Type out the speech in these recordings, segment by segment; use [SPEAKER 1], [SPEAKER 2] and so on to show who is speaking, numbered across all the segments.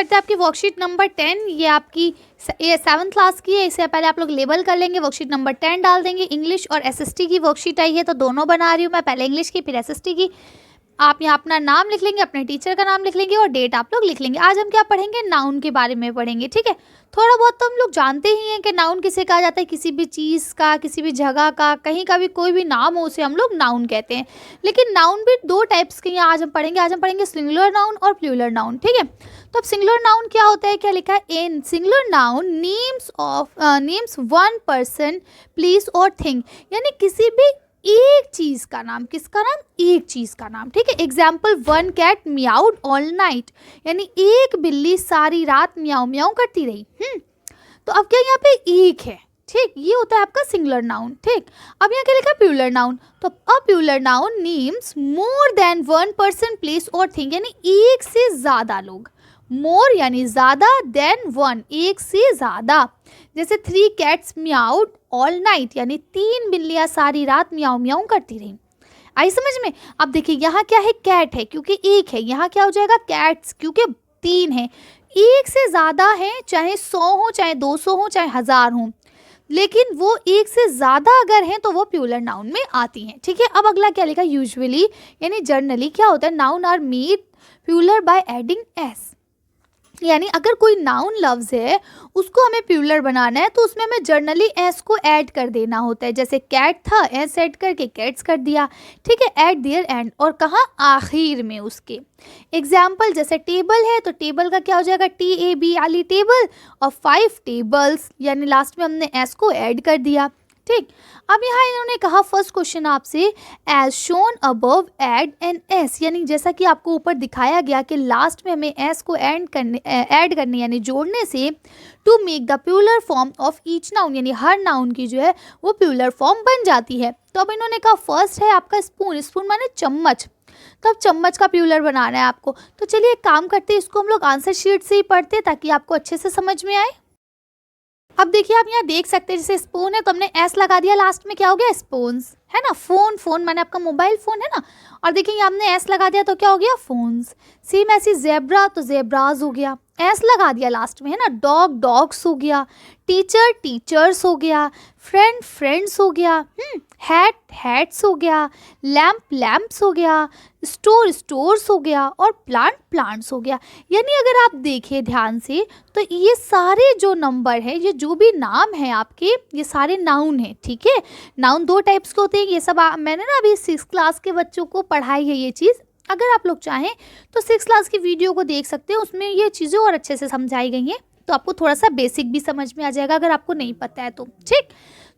[SPEAKER 1] करते हैं आपकी वर्कशीट नंबर 10। ये आपकी 7th क्लास की है, इससे पहले आप लोग लेबल कर लेंगे, वर्कशीट नंबर 10 डाल देंगे। इंग्लिश और एसएसटी की वर्कशीट आई है तो दोनों बना रही हूँ मैं, पहले इंग्लिश की फिर एसएसटी की। आप यहाँ अपना नाम लिख लेंगे, अपने टीचर का नाम लिख लेंगे और डेट आप लोग लिख लेंगे। आज हम क्या पढ़ेंगे, नाउन के बारे में पढ़ेंगे, ठीक है। थोड़ा बहुत तो हम लोग जानते ही हैं कि नाउन किसे कहा जाता है, किसी भी चीज़ का, किसी भी जगह का, कहीं का भी कोई भी नाम हो उसे हम लोग नाउन कहते हैं। लेकिन नाउन भी दो टाइप्स के हैं आज हम पढ़ेंगे सिंगुलर नाउन और प्लूरल नाउन, ठीक है। तो अब सिंगुलर नाउन क्या होता है, क्या लिखा है, इन singular noun names one person place और थिंग, यानी किसी भी एक चीज का नाम, किसका नाम, एक चीज का नाम, ठीक है। Example, one cat meowed all night, यानी एक बिल्ली सारी रात मियाऊ मियाऊ करती रही। तो अब क्या यहाँ पे एक है, ठीक, ये होता है आपका सिंगुलर नाउन, ठीक। अब यहाँ क्या लिखा है, प्लूरल नाउन। तो a plural noun names more than one person place और थिंग, यानी एक से ज्यादा लोग, मोर यानी ज्यादा, देन वन एक से ज्यादा। जैसे 3 कैट्स मियाउड ऑल नाइट, यानी 3 बिल्लियां सारी रात मियाऊ मियाऊ करती रही। आई समझ में। अब देखिए यहाँ क्या है, कैट है क्योंकि एक है, यहाँ क्या हो जाएगा, कैट्स क्योंकि 3 है। एक से ज्यादा है, चाहे 100 हो, चाहे 200 हो, चाहे 1000 हो, लेकिन वो एक से ज्यादा अगर हैं तो वो प्लूरल नाउन में आती हैं, ठीक है। अब अगला क्या लिखा, यूजुअली यानी जनरली क्या होता है, noun are made plural by adding S, यानी अगर कोई नाउन लफ्ज है उसको हमें प्लूरल बनाना है तो उसमें हमें जर्नली एस को ऐड कर देना होता है। जैसे कैट था, एस ऐड करके कैट्स कर दिया, ठीक है, एट देयर एंड, और कहाँ, आखिर में उसके। एग्जाम्पल, जैसे टेबल है तो टेबल का क्या हो जाएगा, TAB वाली टेबल, और 5 टेबल्स, यानी लास्ट में हमने एस को ऐड कर दिया, ठीक। अब यहाँ इन्होंने कहा फर्स्ट क्वेश्चन आपसे, as shown above add an S, यानी जैसा कि आपको ऊपर दिखाया गया कि लास्ट में हमें एस को ऐड करने यानी जोड़ने से, to make the plural form of each noun, यानी हर नाउन की जो है वो प्लूरल फॉर्म बन जाती है। तो अब इन्होंने कहा फर्स्ट है आपका स्पून, स्पून माने चम्मच, तो अब चम्मच का प्लूरल बनाना है आपको। तो चलिए एक काम करते हैं, इसको हम लोग आंसर शीट से ही पढ़ते ताकि आपको अच्छे से समझ में आए। अब देखिए आप यहाँ देख सकते हैं, जैसे स्पून है तो हमने एस लगा दिया, लास्ट में क्या हो गया, स्पून्स, है ना। फोन, फोन माने आपका मोबाइल फोन है ना, और देखिए यहाँ हमने एस लगा दिया तो क्या हो गया, फोन्स। सेम ऐसी जेब्रा तो जेब्राज हो गया, एस लगा दिया लास्ट में, है ना। डॉग, डॉग्स हो गया, टीचर, टीचर्स हो गया, फ्रेंड, फ्रेंड्स हो गया, हैट, हैट्स हो गया, लैम्प, लैम्प्स हो गया, स्टोर, स्टोर्स हो गया, और प्लांट, प्लांट्स हो गया। यानी अगर आप देखिए ध्यान से तो ये सारे जो नंबर हैं, ये जो भी नाम है आपके, ये सारे नाउन हैं, ठीक है। नाउन दो टाइप्स के होते हैं, ये सब मैंने ना अभी 6th क्लास के बच्चों को पढ़ाई है ये चीज़। अगर आप लोग चाहें तो 6th क्लास की वीडियो को देख सकते हैं, उसमें ये चीज़ें और अच्छे से समझाई गई हैं, तो आपको थोड़ा सा बेसिक भी समझ में आ जाएगा अगर आपको नहीं पता है तो, ठीक।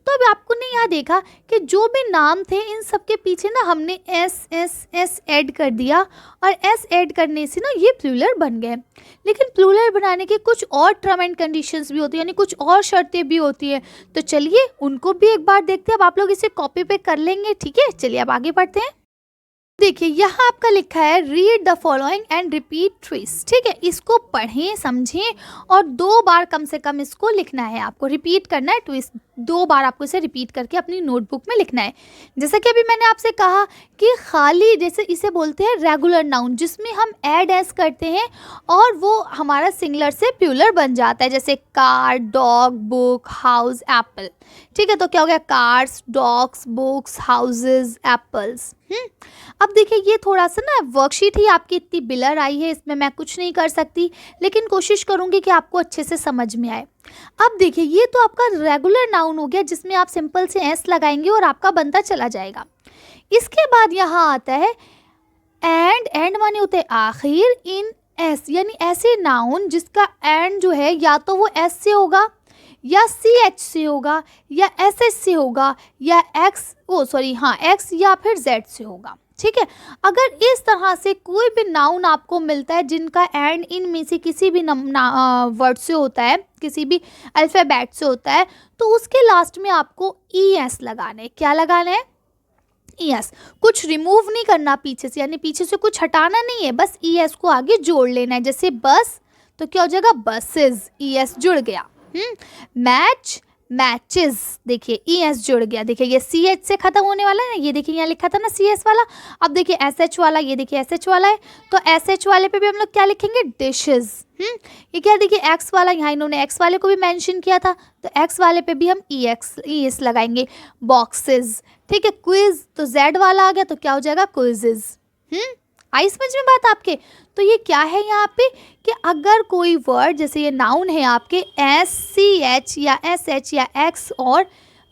[SPEAKER 1] तो अब आपको ने यहाँ देखा कि जो भी नाम थे इन सब के पीछे ना हमने एस एस एस ऐड कर दिया, और एस ऐड करने से ना ये प्लूरल बन गए। लेकिन प्लूरल बनाने के कुछ और टर्म एंड कंडीशंस भी होती है, यानी कुछ और शर्तें भी होती है। तो चलिए उनको भी एक बार देखते हैं। अब आप लोग इसे कॉपी पे कर लेंगे, ठीक है। चलिए अब आगे बढ़ते हैं। देखिए यहाँ आपका लिखा है, read the following and repeat twist, ठीक है। इसको पढ़ें, समझें और 2 बार कम से कम इसको लिखना है, आपको रिपीट करना है। ट्विस्ट 2 बार आपको इसे रिपीट करके अपनी नोटबुक में लिखना है। जैसा कि अभी मैंने आपसे कहा कि खाली, जैसे इसे बोलते हैं रेगुलर नाउन, जिसमें हम ऐड एस करते हैं और वो हमारा सिंगुलर से प्लूरल बन जाता है। जैसे car, dog, book, house, Apple, ठीक है। तो क्या हो गया, cars, dogs, books, houses, apples. अब देखिए ये थोड़ा सा ना वर्कशीट ही आपकी इतनी बिलर आई है, इसमें मैं कुछ नहीं कर सकती, लेकिन कोशिश करूंगी कि आपको अच्छे से समझ में आए। अब देखिए ये तो आपका रेगुलर नाउन हो गया, जिसमें आप सिंपल से एस लगाएंगे और आपका बनता चला जाएगा। इसके बाद यहाँ आता है एंड, एंड माने होते हैं आखिर, इन एस, यानी ऐसे नाउन जिसका एंड जो है या तो वो एस से होगा, या CH से होगा, या SS से होगा, या एक्स या फिर Z से होगा, ठीक है। अगर इस तरह से कोई भी नाउन आपको मिलता है जिनका एंड इन में से किसी भी वर्ड से होता है, किसी भी अल्फ़ाबेट से होता है, तो उसके लास्ट में आपको ES लगाना है। क्या लगाना है, ES। कुछ रिमूव नहीं करना पीछे से, यानी पीछे से कुछ हटाना नहीं है, बस ES को आगे जोड़ लेना है। जैसे बस तो क्या हो जाएगा, बसेस, ES जुड़ गया। मैच, मैचेस, देखिए ई एस जुड़ गया, देखिए ये सी एच से खत्म होने वाला है ना, ये देखिए यहाँ लिखा था ना सी एस वाला, अब देखिए एस एच वाला, ये देखिए एस एच वाला है, तो एस एच वाले पे भी हम लोग क्या लिखेंगे, डिशेज। ये क्या, देखिए एक्स वाला, यहाँ इन्होंने एक्स वाले को भी मेंशन किया था, तो एक्स वाले पे भी हम ई एस लगाएंगे। बॉक्सेस, ठीक है। क्विज, तो जेड वाला आ गया, तो क्या हो जाएगा, क्विजेज। आई समझ में बात आपके। तो ये क्या है यहाँ पे कि अगर कोई वर्ड, जैसे ये नाउन है आपके, एस सी एच या एस एच या एक्स और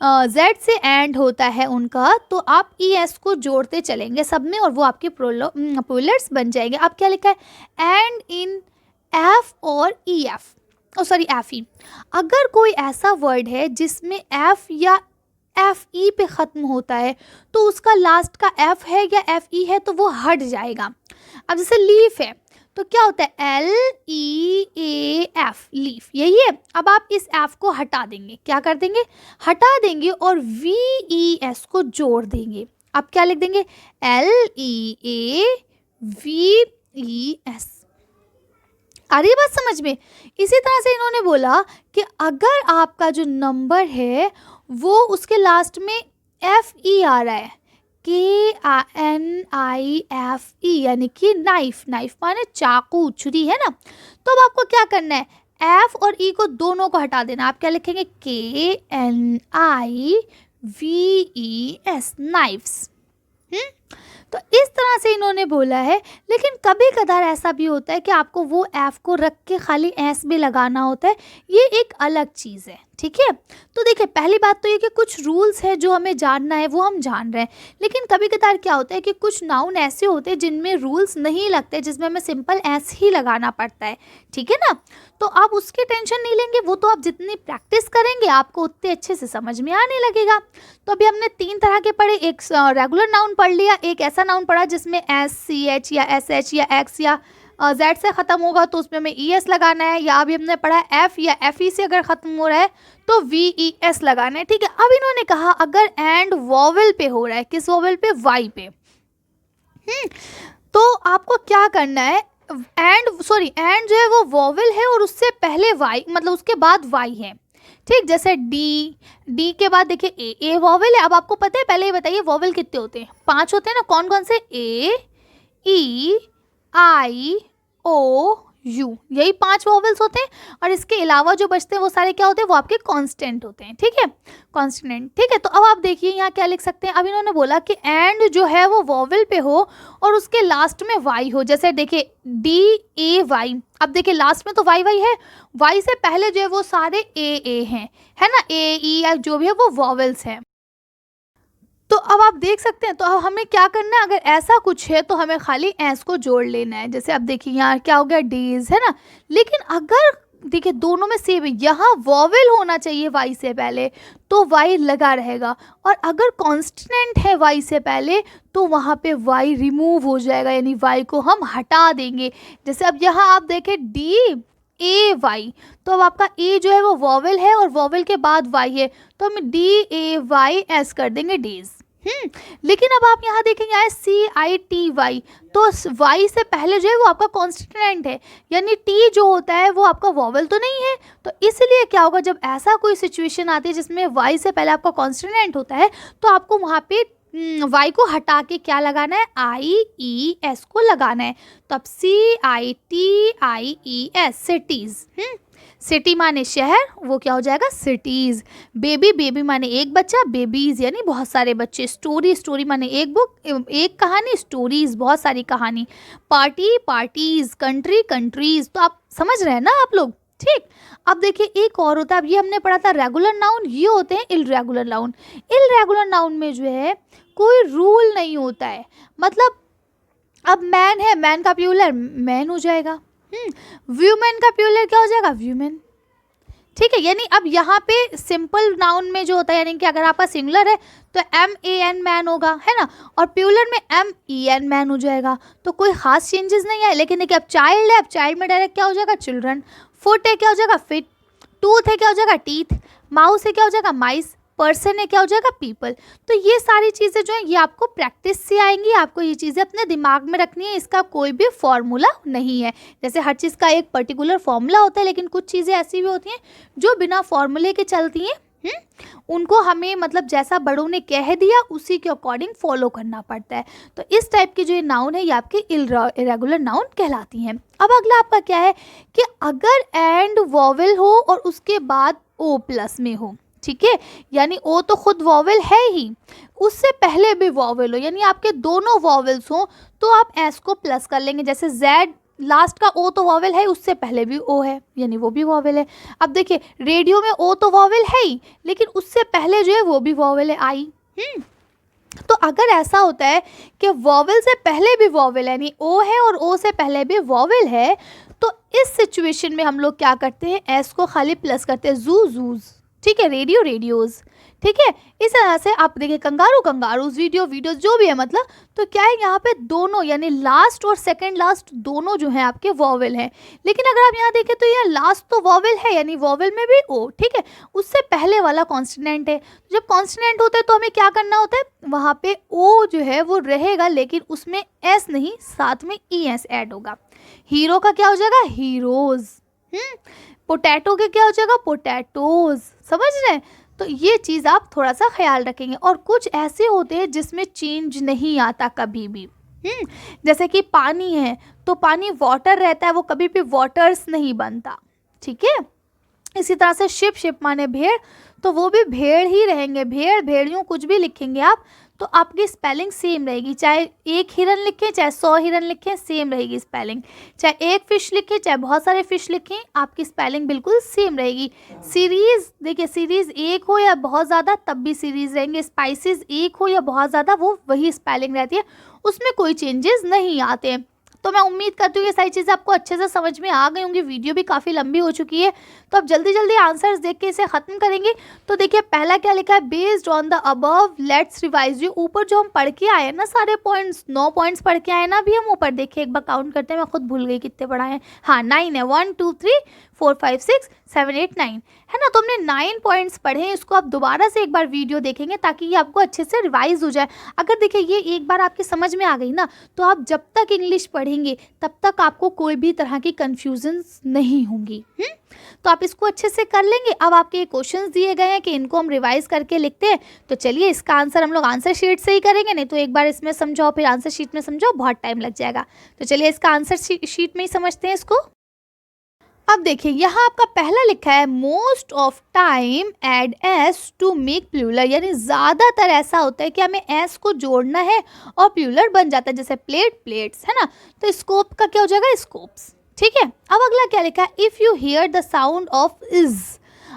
[SPEAKER 1] जेड से एंड होता है उनका, तो आप ई एस को जोड़ते चलेंगे सब में और वो आपके प्लूरल्स बन जाएंगे। अब क्या लिखा है, एंड इन एफ और E F, sorry F E. अगर कोई ऐसा वर्ड है जिसमें एफ या एफ ई पे ख़त्म होता है, तो उसका लास्ट का एफ है या एफ ई है तो वो हट जाएगा। अब जैसे लीफ है, तो क्या होता है, L E A F, leaf, यही है। अब आप इस एफ को हटा देंगे, क्या कर देंगे, हटा देंगे और वी ई एस को जोड़ देंगे। अब क्या लिख देंगे, L E A V E S. आ रही है बात समझ में। इसी तरह से इन्होंने बोला कि अगर आपका जो नंबर है वो उसके लास्ट में एफ ई आ रहा है, के एन आई एफ ई, यानी कि नाइफ, नाइफ माने चाकू, छुरी है ना, तो अब आपको क्या करना है, एफ और ई को दोनों को हटा देना। आप क्या लिखेंगे, के N I we E S, knifes. तो इस तरह से इन्होंने बोला है। लेकिन कभी कदार ऐसा भी होता है कि आपको वो एफ को रख के खाली एस भी लगाना होता है, ये एक अलग चीज़ है, ठीक है। तो देखिए, पहली बात तो ये कि कुछ रूल्स है जो हमें जानना है, वो हम जान रहे हैं। लेकिन कभी कदार क्या होता है कि कुछ नाउन ऐसे होते हैं जिनमें रूल्स नहीं लगते, जिसमें हमें सिंपल एस ही लगाना पड़ता है, ठीक है ना। तो आप उसकी टेंशन नहीं लेंगे, वो तो आप जितनी प्रैक्टिस करेंगे आपको उतने अच्छे से समझ में आने लगेगा। तो अभी हमने 3 तरह के पढ़े, एक रेगुलर नाउन पढ़ लिया, एक ऐसा नाउन पढ़ा जिसमें एस सी एच या एस एच या एक्स या जेड से ख़त्म होगा तो उसमें हमें ई एस लगाना है, या अभी हमने पढ़ा एफ या एफ ई से अगर ख़त्म हो रहा है तो वी ई एस लगाना है, ठीक है। अब इन्होंने कहा अगर एंड वॉवेल पे हो रहा है, किस वॉवेल पे, वाई पे, तो आपको क्या करना है, एंड जो है वो वॉवेल है और उससे पहले वाई, मतलब उसके बाद वाई है, ठीक। जैसे डी के बाद देखिए ए वॉवेल है। अब आपको पता है, पहले ये बताइए वॉवेल कितने होते हैं, 5 होते हैं ना, कौन कौन से, ए ई आई ओ यू, यही 5 वॉवेल्स होते हैं। और इसके अलावा जो बचते हैं वो सारे क्या होते हैं, वो आपके कांस्टेंट होते हैं, ठीक है, कांस्टेंट, ठीक है। तो अब आप देखिए यहाँ क्या लिख सकते हैं, अब इन्होंने बोला कि एंड जो है वो वॉवेल पे हो और उसके लास्ट में वाई हो। जैसे देखिए डी ए वाई, अब देखिए लास्ट में तो वाई वाई है, वाई से पहले जो है वो सारे ए हैं, है ना, ए ई या जो भी है वो वॉवेल्स हैं। तो अब आप देख सकते हैं, तो अब हमें क्या करना है, अगर ऐसा कुछ है तो हमें खाली एस को जोड़ लेना है। जैसे अब देखिए यहाँ क्या हो गया, डीज, है ना। लेकिन अगर देखिए दोनों में सेम है, यहाँ वॉवेल होना चाहिए वाई से पहले तो वाई लगा रहेगा, और अगर कांस्टेंट है वाई से पहले तो वहाँ पे वाई रिमूव हो जाएगा, यानी वाई को हम हटा देंगे। जैसे अब यहाँ आप देखें डी ए वाई, तो अब आपका ए जो है वो वॉवेल है और वॉवेल के बाद वाई है, तो हम डी ए वाई एस कर देंगे, डीज। लेकिन अब आप यहाँ देखेंगे आए सी आई टी वाई, तो वाई से पहले जो है वो आपका कॉन्स्टेंट है, यानी टी जो होता है वो आपका वॉवेल तो नहीं है। तो इसलिए क्या होगा, जब ऐसा कोई सिचुएशन आती है जिसमें वाई से पहले आपका कॉन्स्टेंट होता है, तो आपको वहाँ पे वाई को हटा के क्या लगाना है, आई ई एस को लगाना है। तो अब C I T I E S, cities. City माने शहर, वो क्या हो जाएगा, सिटीज़। बेबी, बेबी माने एक बच्चा, बेबीज़ यानी बहुत सारे बच्चे। स्टोरी, स्टोरी माने एक बुक, एक कहानी, स्टोरीज़ बहुत सारी कहानी। Party, parties. Country, countries. तो आप समझ रहे हैं ना आप लोग, ठीक। अब देखिए एक और होता है, अब ये हमने पढ़ा था रेगुलर नाउन, ये होते हैं इलरेगुलर नाउन। इलरेगुलर नाउन में जो है कोई रूल नहीं होता है, मतलब अब मैन है, मैन का प्लूरल मैन हो जाएगा, व्यूमेन का प्लूरल क्या हो जाएगा, व्यूमेन, ठीक है। यानी अब यहाँ पे सिंपल नाउन में जो होता है, यानी कि अगर आपका सिंगुलर है तो एम ए एन मैन होगा, है ना, और प्लूरल में एम ई एन मैन हो जाएगा, तो कोई खास चेंजेस नहीं है। लेकिन देखिए अब चाइल्ड है, अब चाइल्ड में डायरेक्ट क्या हो जाएगा, चिल्ड्रन। फुट है, क्या हो जाएगा, फिट। टूथ है, क्या हो जाएगा, टीथ। माउस है, क्या हो जाएगा, माइस। पर्सन है, क्या हो जाएगा, पीपल। तो ये सारी चीज़ें जो है ये आपको प्रैक्टिस से आएंगी, आपको ये चीज़ें अपने दिमाग में रखनी है, इसका कोई भी फॉर्मूला नहीं है। जैसे हर चीज़ का एक पर्टिकुलर फॉर्मूला होता है, लेकिन कुछ चीज़ें ऐसी भी होती हैं जो बिना फॉर्मूले के चलती हैं, उनको हमें मतलब जैसा बड़ों ने कह दिया उसी के अकॉर्डिंग फॉलो करना पड़ता है। तो इस टाइप की जो ये नाउन है ये आपकी इरेगुलर नाउन कहलाती हैं। अब अगला आपका क्या है कि अगर एंड वॉवेल हो और उसके बाद ओ प्लस में हो, ठीक है, यानी ओ तो खुद वॉवेल है ही, उससे पहले भी वॉवेल हो, यानी आपके दोनों वॉवेल्स हो, तो आप एस को प्लस कर लेंगे। जैसे जेड लास्ट का ओ तो वॉवेल है, उससे पहले भी ओ है, यानी वो भी वॉवेल है। अब देखिए रेडियो में ओ तो वॉवेल है ही, लेकिन उससे पहले जो है वो भी वॉवेल है, आई। तो अगर ऐसा होता है कि वॉवेल से पहले भी वॉवेल है, यानी ओ है और ओ से पहले भी वॉवेल है, तो इस सिचुएशन में हम लोग क्या करते हैं, एस को खाली प्लस करते हैं, जू जूज, ठीक है, रेडियो रेडियोज़, ठीक है। इस तरह से आप देखिए कंगारू कंगारूज, वीडियो वीडियोज, जो भी है मतलब, तो क्या है यहाँ पे दोनों यानी लास्ट और सेकंड लास्ट दोनों जो है आपके वॉवेल हैं। लेकिन अगर आप यहाँ देखें तो ये लास्ट तो वॉवेल है, यानी वॉवेल में भी ओ, ठीक है, उससे पहले वाला कॉन्स्टिनेंट है। जब कॉन्स्टिनेंट होता है तो हमें क्या करना होता है, वहाँ पे ओ जो है वो रहेगा, लेकिन उसमें एस नहीं, साथ में ई एस ऐड होगा। हीरो का क्या हो जाएगा, हीरोज। पोटैटो के क्या हो जाएगा, पोटैटोज। समझ रहे हैं? तो ये चीज़ आप थोड़ा सा ख्याल रखेंगे। और कुछ ऐसे होते हैं जिसमें चेंज नहीं आता कभी भी, जैसे कि पानी है तो पानी वाटर रहता है, वो कभी भी वाटर्स नहीं बनता, ठीक है। इसी तरह से शिप, शिप माने भेड़, तो वो भी भेड़ ही रहेंगे, भेड़ भेड़ियों, कुछ भी लिखेंगे आप तो आपकी स्पेलिंग सेम रहेगी, चाहे एक हिरन लिखें चाहे 100 हिरन लिखें, सेम रहेगी स्पेलिंग। चाहे एक फ़िश लिखें चाहे बहुत सारे फ़िश लिखें, आपकी स्पेलिंग बिल्कुल सेम रहेगी। सीरीज़, देखिए सीरीज़ एक हो या बहुत ज़्यादा तब भी सीरीज़ रहेंगे, स्पाइसेस एक हो या बहुत ज़्यादा वो वही स्पेलिंग रहती है, उसमें कोई चेंजेस नहीं आते हैं। तो मैं उम्मीद करती हूँ ये सारी चीज़ें आपको अच्छे से समझ में आ गई होंगी। वीडियो भी काफ़ी लंबी हो चुकी है, तो अब जल्दी जल्दी आंसर्स देख के इसे ख़त्म करेंगे। तो देखिए पहला क्या लिखा है, based on the above let's revise. जो ऊपर जो हम पढ़ के आए ना सारे पॉइंट्स, 9 पॉइंट्स पढ़ के आए ना, अभी हम ऊपर देखिए एक बार काउंट करते हैं, मैं खुद भूल गई कितने पढ़ाए हैं। हाँ 9 है, 1 2 3 4 5 6 7 8 9 है ना। तो हमने 9 पॉइंट्स पढ़े हैं, इसको आप दोबारा से एक बार वीडियो देखेंगे ताकि ये आपको अच्छे से रिवाइज हो जाए। अगर देखिए ये एक बार आपकी समझ में आ गई ना, तो आप जब तक इंग्लिश पढ़ेंगे तब तक आपको कोई भी तरह की कन्फ्यूजन्स नहीं होंगी। तो आप इसको अच्छे से कर लेंगे। अब आपके क्वेश्चंस दिए गए हैं कि इनको हम रिवाइज करके लिखते हैं, तो चलिए इसका आंसर हम लोग आंसर शीट से ही करेंगे, नहीं तो एक बार इसमें समझाओ फिर आंसर शीट में समझाओ, बहुत टाइम लग जाएगा। तो चलिए इसका आंसर शीट में ही समझते हैं इसको। अब देखिए यहाँ आपका पहला लिखा है, most of time add S to make plural, यानी ज़्यादातर ऐसा होता है कि हमें एस को जोड़ना है और प्लूरल बन जाता है, जैसे प्लेट प्लेट्स, है ना। तो स्कोप का क्या हो जाएगा, स्कोप्स, ठीक है। अब अगला क्या लिखा है, if you here the sound of is,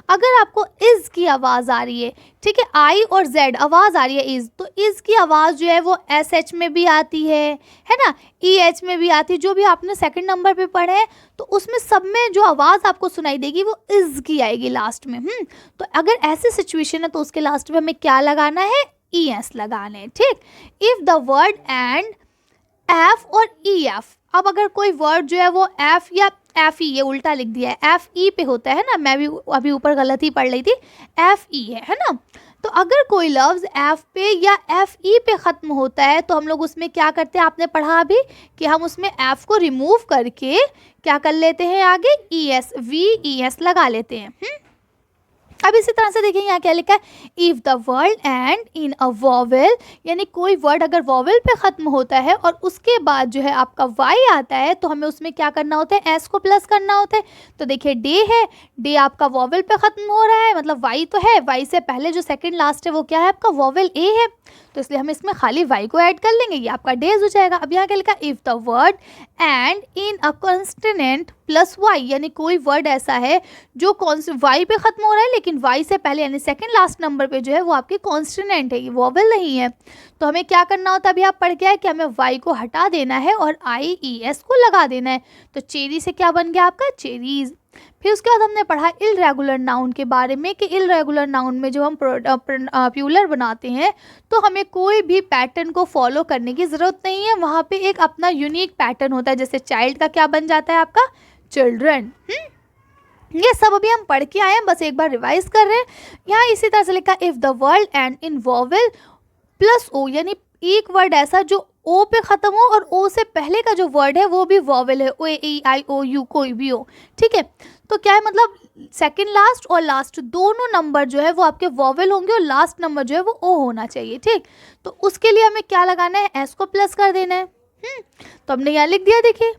[SPEAKER 1] अगर आपको इज़ की आवाज़ आ रही है, ठीक है, आई और जेड आवाज़ आ रही है इज़, तो इज़ की आवाज़ जो है वो एस एच में भी आती है ना, ई एच में भी आती है, जो भी आपने सेकंड नंबर पे पढ़े हैं, तो उसमें सब में जो आवाज़ आपको सुनाई देगी वो इज़ की आएगी लास्ट में। तो अगर ऐसी सिचुएशन है तो उसके लास्ट में हमें क्या लगाना है, ई एस लगाना है, ठीक। If the word and F और ई एफ, अब अगर कोई वर्ड जो है वो एफ या एफ ई, ये उल्टा लिख दिया है, एफ ई पे होता है ना, मैं भी अभी ऊपर गलत ही पढ़ रही थी, एफ ई है ना। तो अगर कोई लफ्ज़ एफ पे या एफ ई पे ख़त्म होता है तो हम लोग उसमें क्या करते हैं, आपने पढ़ा अभी कि हम उसमें एफ को रिमूव करके क्या कर लेते हैं, आगे E S, we E S लगा लेते हैं। अब इसी तरह से देखिए यहाँ क्या लिखा है, if the word end in a vowel, यानी कोई वर्ड अगर वॉवेल पे ख़त्म होता है और उसके बाद जो है आपका वाई आता है, तो हमें उसमें क्या करना होता है, एस को प्लस करना होता है। तो देखिए डे है, डे आपका वॉवेल पे ख़त्म हो रहा है, मतलब वाई तो है, वाई से पहले जो सेकंड लास्ट है वो क्या है आपका, वॉवेल ए है, तो इसलिए हम इसमें खाली वाई को ऐड कर लेंगे, ये आपका डेज हो जाएगा। अब यहाँ क्या लिखा, if the word end in a consonant plus Y, यानी कोई वर्ड ऐसा है जो वाई पे ख़त्म हो रहा है लेकिन वाई से पहले यानी सेकंड लास्ट नंबर पे जो है वो आपकी कॉन्स्टिनेंट है, ये वॉवेल नहीं है, तो हमें क्या करना होता है, अभी आप पढ़ के आए कि हमें वाई को हटा देना है और आई ई एस को लगा देना है। तो चेरी से क्या बन गया आपका, चेरीज़। फिर उसके बाद हमने पढ़ा इलरेगुलर नाउन के बारे में कि इलरेगुलर नाउन में जो हम प्लूरल बनाते हैं तो हमें कोई भी पैटर्न को फॉलो करने की ज़रूरत नहीं है, वहाँ पे एक अपना यूनिक पैटर्न होता है। जैसे चाइल्ड का क्या बन जाता है आपका, चिल्ड्रन। ये सब अभी हम पढ़ के आए हैं, बस एक बार रिवाइज कर रहे हैं। यहाँ इसी तरह से लिखा, if the word end in vowel plus O, यानी एक वर्ड ऐसा जो ओ पे ख़त्म हो और ओ से पहले का जो वर्ड है वो भी वॉवेल है, ओ ए आई ओ यू कोई भी हो, ठीक है। तो क्या है मतलब सेकंड लास्ट और लास्ट दोनों नंबर जो है वो आपके वॉवेल होंगे और लास्ट नंबर जो है वो ओ होना चाहिए, ठीक। तो उसके लिए हमें क्या लगाना है, एस को प्लस कर देना है। तो हमने यहाँ लिख दिया, देखिए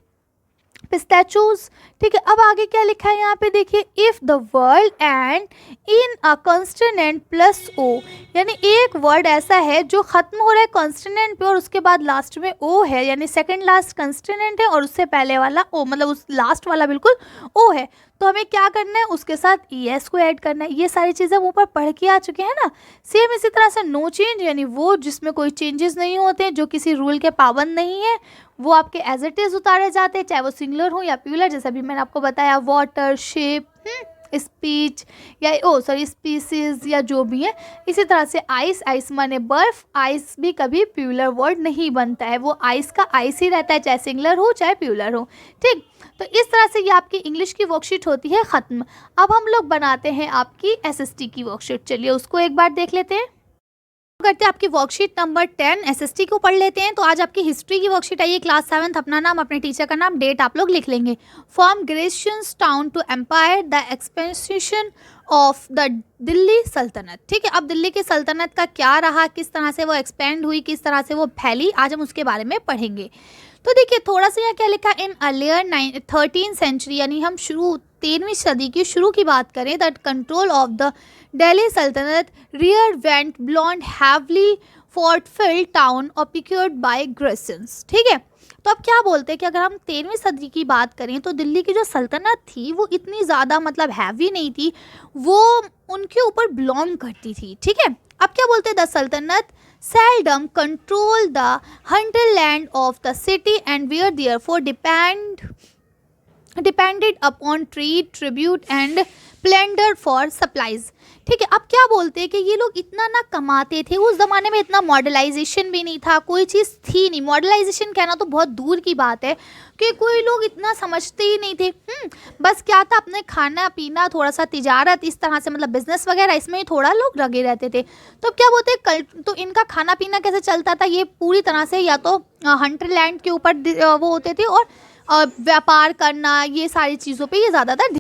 [SPEAKER 1] पिस्ताचोज, ठीक है। अब आगे क्या लिखा है यहाँ पे देखिए, if the word end in a consonant plus O, यानी एक वर्ड ऐसा है जो खत्म हो रहा है कॉन्स्टेंट पे और उसके बाद लास्ट में ओ है, यानी सेकंड लास्ट कॉन्स्टेंट है और उससे पहले वाला ओ, मतलब उस लास्ट वाला बिल्कुल ओ है। तो हमें क्या करना है, उसके साथ ES को ऐड करना है। ये सारी चीज़ें हम ऊपर पढ़ के आ चुके हैं ना। सेम इसी तरह से नो चेंज, यानी वो जिसमें कोई चेंजेस नहीं होते, जो किसी रूल के पाबंद नहीं है, वो आपके एज इट इज़ उतारे जाते हैं, चाहे वो सिंगुलर हो या प्लूरल, जैसा भी मैंने आपको बताया, वाटर, शिप, स्पीच या स्पीसीज या जो भी है। इसी तरह से आइस, आइस माने बर्फ, आइस भी कभी प्लूरल वर्ड नहीं बनता है, वो आइस का आइस ही रहता है, चाहे सिंगुलर हो चाहे प्लूरल हो, ठीक। तो इस तरह से ये आपकी इंग्लिश की वर्कशीट होती है ख़त्म। अब हम लोग बनाते हैं आपकी SST की वर्कशीट, चलिए उसको एक बार देख लेते हैं। करते हैं आपकी वर्कशीट नंबर 10 SST को पढ़ लेते हैं। तो आज आपकी हिस्ट्री की वर्कशीट आई है, क्लास 7, अपना नाम, अपने टीचर का नाम, डेट आप लोग लिख लेंगे। From gracious town to empire, the expansion of the Delhi Sultanate, ठीक है। अब दिल्ली की सल्तनत का क्या रहा, किस तरह से वो एक्सपेंड हुई, किस तरह से वो फैली, आज हम उसके बारे में पढ़ेंगे। तो देखिए थोड़ा सा यहाँ क्या लिखा, इन अर्लियर 13th सेंचुरी, यानी हम शुरू 13वीं सदी की शुरू की बात करें, that control of the Delhi sultanate rarely went beyond heavily fortified town occupied by garrisons, ठीक है। तो अब क्या बोलते हैं कि अगर हम 13वीं सदी की बात करें तो दिल्ली की जो सल्तनत थी वो इतनी ज़्यादा मतलब हैवी नहीं थी, वो उनके ऊपर बिलोंग करती थी, ठीक है। अब क्या बोलते हैं, द सल्तनत seldom control the hinterland of the city and were therefore depended upon trade, tribute and plunder for supplies, ठीक है। अब क्या बोलते हैं कि ये लोग इतना ना कमाते थे, उस ज़माने में इतना मॉडर्नाइजेशन भी नहीं था, कोई चीज़ थी नहीं, मॉडर्नाइजेशन कहना तो बहुत दूर की बात है कि कोई लोग इतना समझते ही नहीं थे। बस क्या था, अपने खाना पीना, थोड़ा सा तिजारत, इस तरह से मतलब बिजनेस वगैरह, इसमें ही थोड़ा लोग लगे रहते थे। तो अब क्या बोलते हैं, कल तो इनका खाना पीना कैसे चलता था, ये पूरी तरह से या तो हंटरलैंड के ऊपर वो होते थे और व्यापार करना, ये सारी चीज़ों पे ये ज़्यादातर,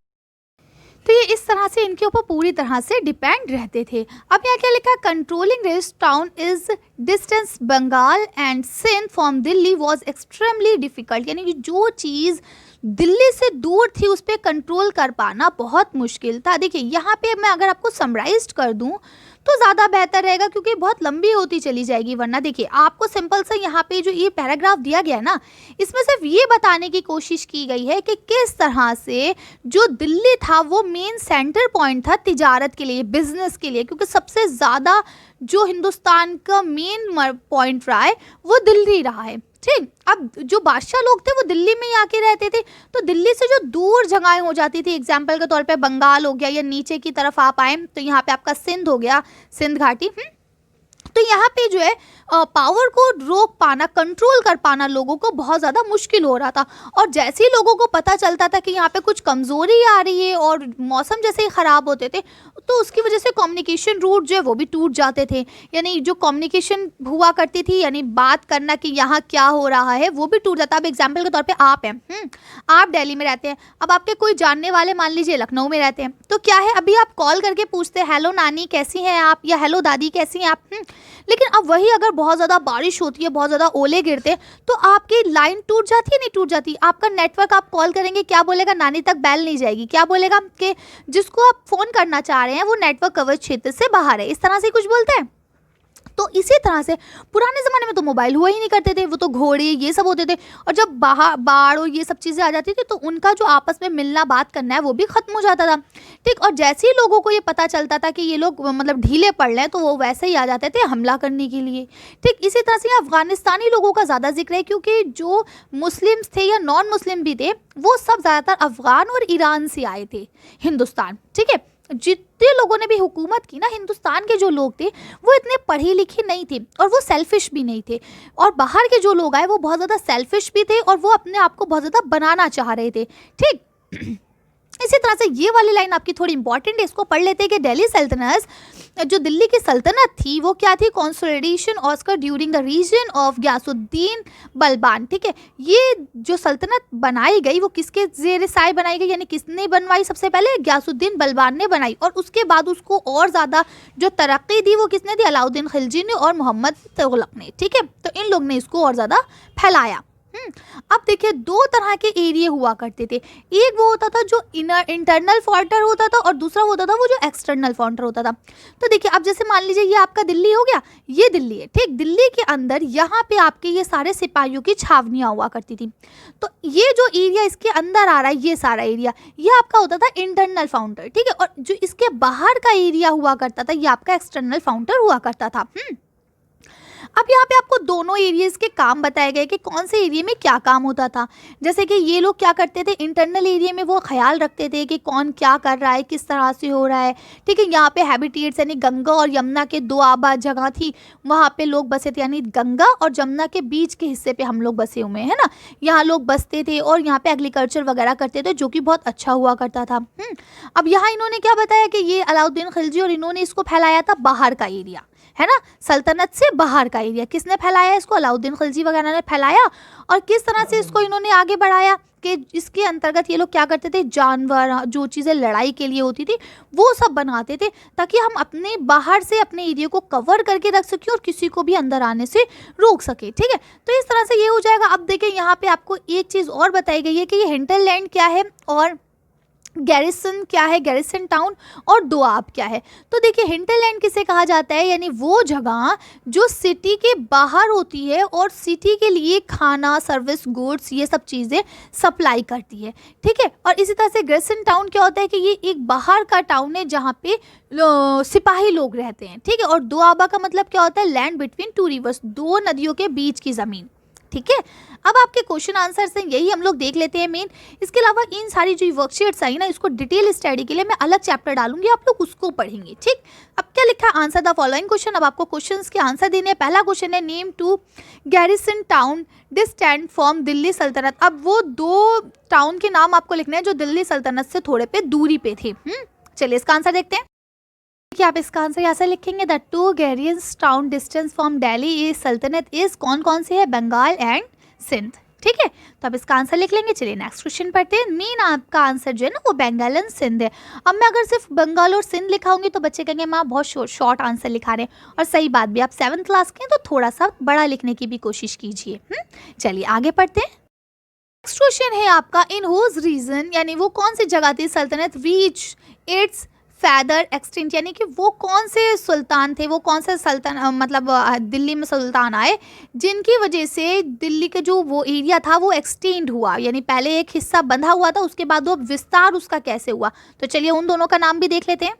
[SPEAKER 1] तो ये इस तरह से इनके ऊपर पूरी तरह से डिपेंड रहते थे। अब यहाँ क्या लिखा, controlling this town is distance Bengal and Sindh from Delhi was extremely difficult, यानी कि जो चीज़ दिल्ली से दूर थी उस पर कंट्रोल कर पाना बहुत मुश्किल था। देखिए यहाँ पे मैं अगर आपको समराइज कर दूँ तो ज़्यादा बेहतर रहेगा, क्योंकि बहुत लंबी होती चली जाएगी, वरना देखिए आपको सिंपल सा यहाँ पे जो ये पैराग्राफ दिया गया है ना, इसमें सिर्फ ये बताने की कोशिश की गई है कि किस तरह से जो दिल्ली था वो मेन सेंटर पॉइंट था तिजारत के लिए, बिजनेस के लिए, क्योंकि सबसे ज़्यादा जो हिंदुस्तान का मेन पॉइंट रहा है वो दिल्ली रहा है, ठीक। अब जो बादशाह लोग थे वो दिल्ली में ही आके रहते थे, तो दिल्ली से जो दूर जगहें हो जाती थी, एग्जाम्पल के तौर पे बंगाल हो गया, या नीचे की तरफ आप आए तो यहाँ पे आपका सिंध हो गया, सिंध घाटी, तो यहाँ पे जो है पावर को रोक पाना, कंट्रोल कर पाना लोगों को बहुत ज़्यादा मुश्किल हो रहा था। और जैसे ही लोगों को पता चलता था कि यहाँ पे कुछ कमज़ोरी आ रही है और मौसम जैसे ही ख़राब होते थे, तो उसकी वजह से कम्युनिकेशन रूट जो है वो भी टूट जाते थे, यानी जो कम्युनिकेशन हुआ करती थी, यानी बात करना कि यहाँ क्या हो रहा है, वो भी टूट जाता। अब एग्जाम्पल के तौर पर आप हैं, आप दिल्ली में रहते हैं, अब आपके कोई जानने वाले मान लीजिए लखनऊ में रहते हैं, तो क्या है, अभी आप कॉल करके पूछते हैं हेलो नानी कैसी हैं आप, या हेलो दादी कैसी हैं आप, लेकिन अब वही अगर बहुत ज़्यादा बारिश होती है, बहुत ज़्यादा ओले गिरते हैं, तो आपकी लाइन टूट जाती है, नहीं टूट जाती, आपका नेटवर्क, आप कॉल करेंगे क्या बोलेगा, नानी तक बैल नहीं जाएगी, क्या बोलेगा कि जिसको आप फ़ोन करना चाह रहे हैं वो नेटवर्क कवरेज क्षेत्र से बाहर है, इस तरह से कुछ बोलते हैं। तो इसी तरह से पुराने ज़माने में तो मोबाइल हुआ ही नहीं करते थे, वो तो घोड़े ये सब होते थे, और जब बाढ़ और ये सब चीज़ें आ जाती थी तो उनका जो आपस में मिलना बात करना है वो भी ख़त्म हो जाता था, ठीक। और जैसे ही लोगों को ये पता चलता था कि ये लोग मतलब ढीले पड़ रहे हैं, तो वो वैसे ही आ जाते थे हमला करने के लिए, ठीक। इसी तरह से अफगानिस्तानी लोगों का ज़्यादा जिक्र है, क्योंकि जो मुस्लिम्स थे या नॉन मुस्लिम भी थे वो सब ज़्यादातर अफ़गान और ईरान से आए थे हिंदुस्तान, ठीक है। जितने लोगों ने भी हुकूमत की ना, हिंदुस्तान के जो लोग थे वो इतने पढ़े लिखे नहीं थे और वो सेल्फिश भी नहीं थे, और बाहर के जो लोग आए वो बहुत ज़्यादा सेल्फिश भी थे और वो अपने आप को बहुत ज़्यादा बनाना चाह रहे थे, ठीक। इसी तरह से ये वाली लाइन आपकी थोड़ी इंपॉर्टेंट है, इसको पढ़ लेते हैं कि दिल्ली सल्तनत जो दिल्ली की सल्तनत थी वो क्या थी, कंसोलिडेशन ऑस्कर during the region of Ghiyasuddin Balban. ठीक है, ये जो सल्तनत बनाई गई वो किसके जेर साय बनाई गई, यानी किसने बनवाई, सबसे पहले गयासुद्दीन बलबान ने बनाई, और उसके बाद उसको और ज़्यादा जो तरक्की दी वो किसने दी, अलाउद्दीन खिलजी ने और मोहम्मद तुगलक ने। ठीक है, तो इन लोग ने इसको और ज़्यादा फैलाया। अब देखिए दो तरह के एरिया हुआ करते थे, एक वो होता था जो इंटरनल फॉल्टर होता था और दूसरा होता था वो जो एक्सटर्नल फॉल्टर होता था। तो देखिए अब जैसे मान लीजिए ये आपका दिल्ली हो गया, ये दिल्ली है, ठीक, दिल्ली के अंदर यहाँ पे आपके ये सारे सिपाहियों की छावनियाँ हुआ करती थी। तो ये जो एरिया इसके अंदर आ रहा है, ये सारा एरिया, ये आपका होता था इंटरनल फाउंटर। ठीक है, और जो इसके बाहर का एरिया हुआ करता था ये आपका एक्सटर्नल फाउंटर हुआ करता था। अब यहाँ पे आपको दोनों एरियाज के काम बताए गए कि कौन से एरिया में क्या काम होता था। जैसे कि ये लोग क्या करते थे, इंटरनल एरिया में वो ख्याल रखते थे कि कौन क्या कर रहा है, किस तरह से हो रहा है। ठीक है, यहाँ पे हैबिटेट्स यानी गंगा और यमुना के दो आबाद जगह थी, वहाँ पे लोग बसे थे, यानी गंगा और जमुना के बीच के हिस्से पे हम लोग बसे हुए हैं ना, यहाँ लोग बसते थे और यहाँ पे एग्रीकल्चर वगैरह करते थे, जो कि बहुत अच्छा हुआ करता था। अब यहाँ इन्होंने क्या बताया कि ये अलाउद्दीन खिलजी और इन्होंने इसको फैलाया था बाहर का एरिया, है ना, सल्तनत से बाहर का एरिया। किसने फैलाया इसको, अलाउद्दीन खिलजी वगैरह ने फैलाया। और किस तरह से इसको इन्होंने आगे बढ़ाया कि इसके अंतर्गत ये लोग क्या करते थे, जानवर, जो चीज़ें लड़ाई के लिए होती थी वो सब बनाते थे, ताकि हम अपने बाहर से अपने एरिया को कवर करके रख सकें और किसी को भी अंदर आने से रोक सके। ठीक है, तो इस तरह से ये हो जाएगा। अब देखिए यहाँ पे आपको एक चीज़ और बताई गई है कि ये हिंटरलैंड क्या है और गैरिसन क्या है, गैरिसन टाउन, और दोआब क्या है। तो देखिए हिंटरलैंड किसे कहा जाता है, यानी वो जगह जो सिटी के बाहर होती है और सिटी के लिए खाना, सर्विस, गुड्स, ये सब चीज़ें सप्लाई करती है। ठीक है, और इसी तरह से गैरिसन टाउन क्या होता है कि ये एक बाहर का टाउन है जहाँ पे सिपाही लोग रहते हैं। ठीक है, और दोआबा का मतलब क्या होता है, लैंड बिटवीन टू रिवर्स, दो नदियों के बीच की ज़मीन। ठीक है, अब आपके क्वेश्चन आंसर्स हैं, यही हम लोग देख लेते हैं मेन। इसके अलावा इन सारी जो वर्कशीट्स आई ना, इसको डिटेल स्टडी के लिए मैं अलग चैप्टर डालूंगी, आप लोग उसको पढ़ेंगे। ठीक, अब क्या लिखा है, आंसर द फॉलोइंग क्वेश्चन। अब आपको क्वेश्चंस के आंसर देने हैं। पहला क्वेश्चन है, name two garrison town distant from Delhi Sultanate. अब वो दो टाउन के नाम आपको लिखने हैं जो दिल्ली सल्तनत से थोड़े पे दूरी पे थे। चलिए इसका आंसर देखते हैं। देखिए आप इसका आंसर ऐसा लिखेंगे, the two garrisons town distance from Delhi is sultanate is, कौन कौन से है, बंगाल एंड सिंध। ठीक है, तो अब इसका आंसर लिख लेंगे। चलिए नेक्स्ट क्वेश्चन पढ़ते हैं। मेन आपका आंसर जो है ना वो बंगाल एंड सिंध है। अब मैं अगर सिर्फ बंगाल और सिंध लिखाऊंगी तो बच्चे कहेंगे माँ बहुत शॉर्ट आंसर लिखा रहे हैं, और सही बात भी, आप 7th क्लास के हैं तो थोड़ा सा बड़ा लिखने की भी कोशिश कीजिए। चलिए आगे पढ़ते हैं। नेक्स्ट क्वेश्चन है आपका, इन हुज रीजन, यानी वो कौन सी जगह थी सल्तनत रीच इट्स फैदर एक्सटेंट, यानी कि वो कौन से सुल्तान थे, वो कौन से मतलब दिल्ली में सुल्तान आए जिनकी वजह से दिल्ली का जो वो एरिया था वो एक्सटेंड हुआ, यानी पहले एक हिस्सा बंधा हुआ था, उसके बाद वो विस्तार उसका कैसे हुआ। तो चलिए उन दोनों का नाम भी देख लेते हैं।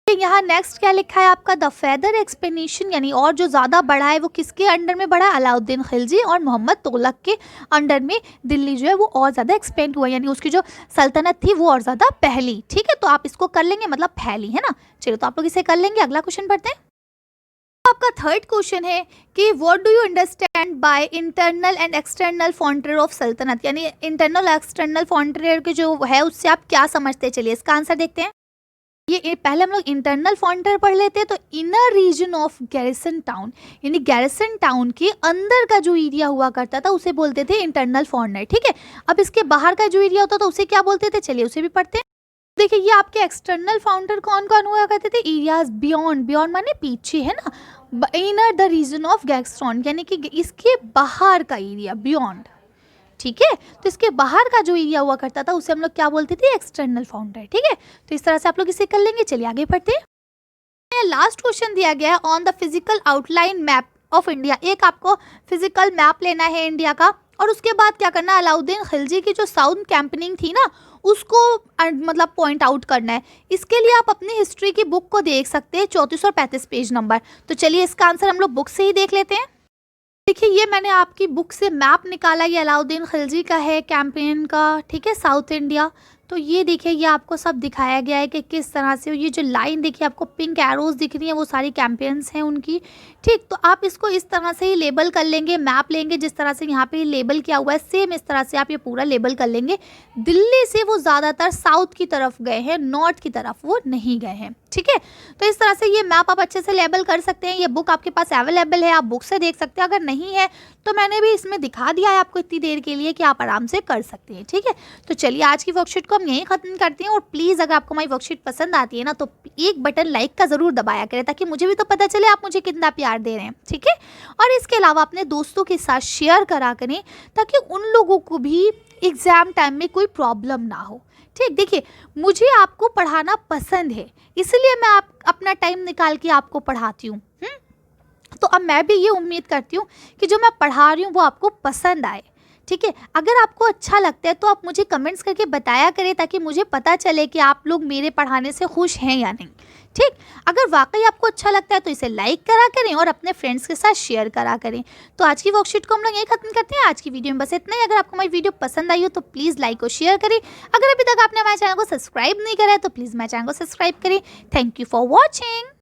[SPEAKER 1] यहाँ नेक्स्ट क्या लिखा है आपका, द फैदर एक्सपेडिशन, यानी और जो ज़्यादा बढ़ा है वो किसके अंडर में बढ़ा है, अलाउद्दीन खिलजी और मोहम्मद तुगलक के अंडर में दिल्ली जो है वो और ज़्यादा एक्सपेंड हुआ, यानी उसकी जो सल्तनत थी वो और ज़्यादा पहली। ठीक है, तो आप इसको कर लेंगे, मतलब फैली, है ना। चलिए तो आप लोग इसे कर लेंगे। अगला क्वेश्चन पढ़ते हैं। आपका थर्ड क्वेश्चन है कि what do you understand by internal and external frontier of sultanate, यानी इंटरनल एक्सटर्नल फॉन्टर के जो है उससे आप क्या समझते हैं। चलिए इसका आंसर देखते हैं। ये पहले हम लोग इंटरनल फॉन्टर पढ़ लेते हैं। तो inner region of garrison town, यानी गैरिसन टाउन के अंदर का जो एरिया हुआ करता था उसे बोलते थे इंटरनल फॉन्टर। ठीक है, अब इसके बाहर का जो एरिया होता था उसे क्या बोलते थे, चलिए उसे भी पढ़ते हैं। देखिए ये आपके एक्सटर्नल फाउंडर कौन कौन हुआ करते थे, एरियाज बियॉन्ड, बियॉन्ड माने पीछे, है ना, inner the region of garrison, यानी कि इसके बाहर का एरिया, बियॉन्ड। ठीक है, तो इसके बाहर का जो एरिया हुआ करता था उसे हम लोग क्या बोलते थे, एक्सटर्नल फाउंडर। ठीक है, तो इस तरह से आप लोग इसे कर लेंगे। चलिए आगे बढ़ते हैं। लास्ट क्वेश्चन दिया गया है, on the physical outline map of India. एक आपको फिजिकल मैप लेना है इंडिया का, और उसके बाद क्या करना है, अलाउद्दीन खिलजी की जो साउथ कैंपनिंग थी ना उसको मतलब पॉइंट आउट करना है। इसके लिए आप अपनी हिस्ट्री की बुक को देख सकते हैं, 34 और 35 पेज नंबर। तो चलिए इसका आंसर हम लोग बुक से ही देख लेते हैं। देखिए ये मैंने आपकी बुक से मैप निकाला, ये अलाउद्दीन खिलजी का है, कैंपेन का। ठीक है, साउथ इंडिया। तो ये देखिए ये आपको सब दिखाया गया है कि किस तरह से, ये जो लाइन देखिए आपको पिंक एरोज दिख रही हैं वो सारी कैंपेन्स हैं उनकी। ठीक, तो आप इसको इस तरह से ही लेबल कर लेंगे, मैप लेंगे जिस तरह से यहाँ पे लेबल किया हुआ है सेम इस तरह से आप ये पूरा लेबल कर लेंगे। दिल्ली से वो ज़्यादातर साउथ की तरफ गए हैं, नॉर्थ की तरफ वो नहीं गए हैं। ठीक है। तो इस तरह से ये मैप आप अच्छे से लेबल कर सकते हैं। ये बुक आपके पास अवेलेबल है, आप बुक से देख सकते हैं। अगर नहीं है तो मैंने भी इसमें दिखा दिया है आपको इतनी देर के लिए कि आप आराम से कर सकते हैं। ठीक है, तो चलिए आज की वर्कशीट को हम यहीं ख़त्म करते हैं। और प्लीज़ अगर आपको हमारी वर्कशीट पसंद आती है ना तो एक बटन लाइक का ज़रूर दबाया करें, ताकि मुझे भी तो पता चले आप मुझे कितना प्यार दे रहे हैं। ठीक है, और इसके अलावा अपने दोस्तों के साथ शेयर करा करें, ताकि उन लोगों को भी एग्ज़ाम टाइम में कोई प्रॉब्लम ना हो। ठीक, देखिए मुझे आपको पढ़ाना पसंद है, इसलिए मैं आप अपना टाइम निकाल के आपको पढ़ाती हूँ। तो अब मैं भी ये उम्मीद करती हूँ कि जो मैं पढ़ा रही हूँ वो आपको पसंद आए। ठीक है, अगर आपको अच्छा लगता है तो आप मुझे कमेंट्स करके बताया करें, ताकि मुझे पता चले कि आप लोग मेरे पढ़ाने से खुश हैं या नहीं। ठीक, अगर वाकई आपको अच्छा लगता है तो इसे लाइक करा करें और अपने फ्रेंड्स के साथ शेयर करा करें। तो आज की वर्कशीट को हम लोग यहीं खत्म करते हैं। आज की वीडियो में बस इतना ही। अगर आपको हमारी वीडियो पसंद आई हो तो प्लीज़ लाइक और शेयर करें। अगर अभी तक आपने हमारे चैनल को सब्सक्राइब नहीं करा है तो प्लीज़ हमारे चैनल को सब्सक्राइब करें। Thank you for watching.